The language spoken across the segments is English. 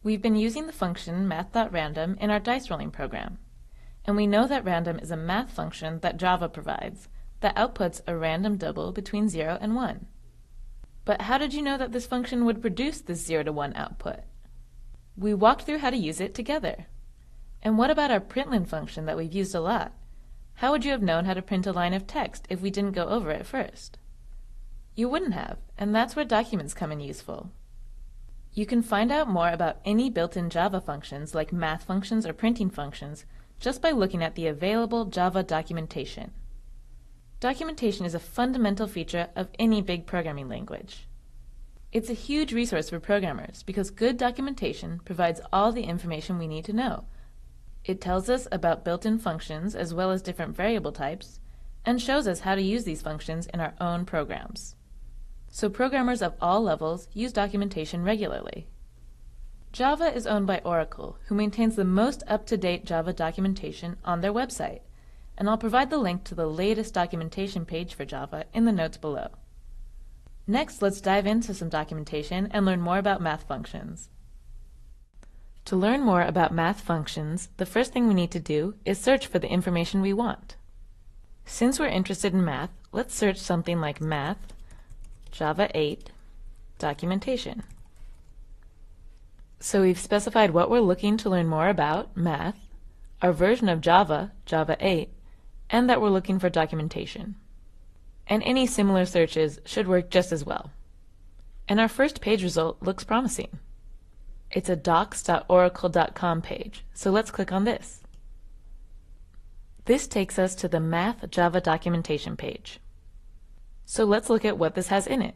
We've been using the function math.random in our dice rolling program, and we know that random is a math function that Java provides that outputs a random double between 0 and 1. But how did you know that this function would produce this 0 to 1 output? We walked through how to use it together. And what about our println function that we've used a lot? How would you have known how to print a line of text if we didn't go over it first? You wouldn't have, and that's where documents come in useful. You can find out more about any built-in Java functions like math functions or printing functions just by looking at the available Java documentation. Documentation is a fundamental feature of any big programming language. It's a huge resource for programmers because good documentation provides all the information we need to know. It tells us about built-in functions as well as different variable types, and shows us how to use these functions in our own programs. So programmers of all levels use documentation regularly. Java is owned by Oracle, who maintains the most up-to-date Java documentation on their website, and I'll provide the link to the latest documentation page for Java in the notes below. Next, let's dive into some documentation and learn more about math functions. To learn more about math functions, the first thing we need to do is search for the information we want. Since we're interested in math, let's search something like math Java 8 documentation. So we've specified what we're looking to learn more about, math, our version of Java, Java 8, and that we're looking for documentation. And any similar searches should work just as well. And our first page result looks promising. It's a docs.oracle.com page, so let's click on this. This takes us to the Math Java documentation page. So let's look at what this has in it.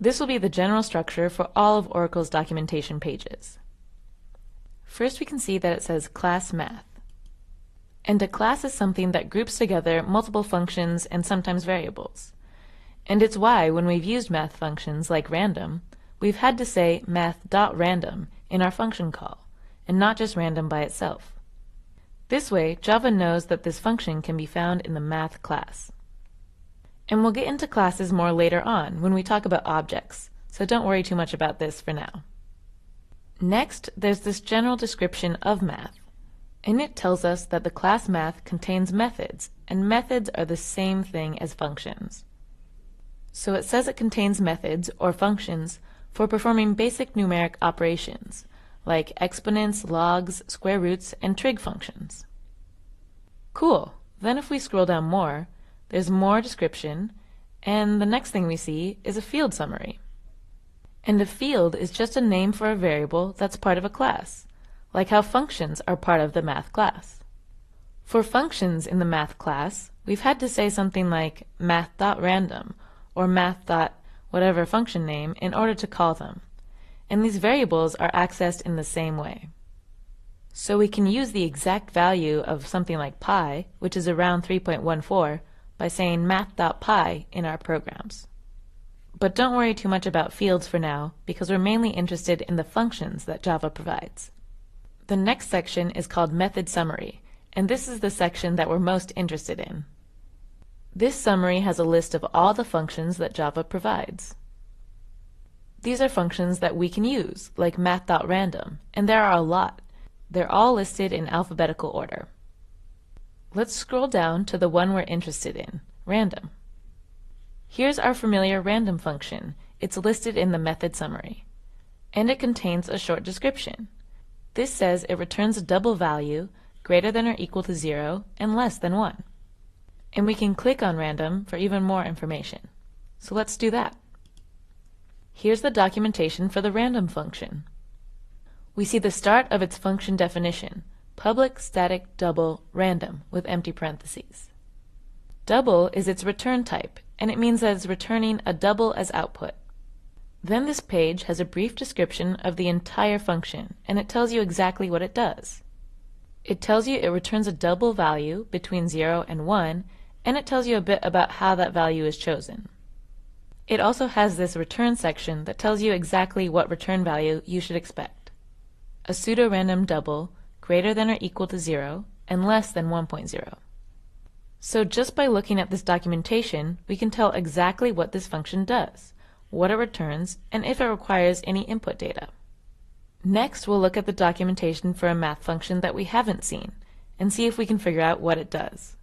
This will be the general structure for all of Oracle's documentation pages. First, we can see that it says class math. And a class is something that groups together multiple functions and sometimes variables. And it's why when we've used math functions like random, we've had to say math.random in our function call, and not just random by itself. This way, Java knows that this function can be found in the math class. And we'll get into classes more later on when we talk about objects, so don't worry too much about this for now. Next, there's this general description of math, and it tells us that the class math contains methods, and methods are the same thing as functions. So it says it contains methods, or functions, for performing basic numeric operations, like exponents, logs, square roots, and trig functions. Cool! Then if we scroll down more, there's more description, and the next thing we see is a field summary. And a field is just a name for a variable that's part of a class, like how functions are part of the math class. For functions in the math class, we've had to say something like math.random or math.whatever function name in order to call them, and these variables are accessed in the same way. So we can use the exact value of something like pi, which is around 3.14, by saying math.pi in our programs. But don't worry too much about fields for now, because we're mainly interested in the functions that Java provides. The next section is called Method Summary, and this is the section that we're most interested in. This summary has a list of all the functions that Java provides. These are functions that we can use, like math.random, and there are a lot. They're all listed in alphabetical order. Let's scroll down to the one we're interested in, random. Here's our familiar random function. It's listed in the method summary. And it contains a short description. This says it returns a double value greater than or equal to 0 and less than 1. And we can click on random for even more information. So let's do that. Here's the documentation for the random function. We see the start of its function definition, public static double random with empty parentheses. Double is its return type, and it means that it's returning a double as output. Then this page has a brief description of the entire function, and it tells you exactly what it does. It tells you it returns a double value between 0 and 1, and it tells you a bit about how that value is chosen. It also has this return section that tells you exactly what return value you should expect. A pseudo-random double greater than or equal to 0 and less than 1.0. So just by looking at this documentation, we can tell exactly what this function does, what it returns, and if it requires any input data. Next, we'll look at the documentation for a math function that we haven't seen and see if we can figure out what it does.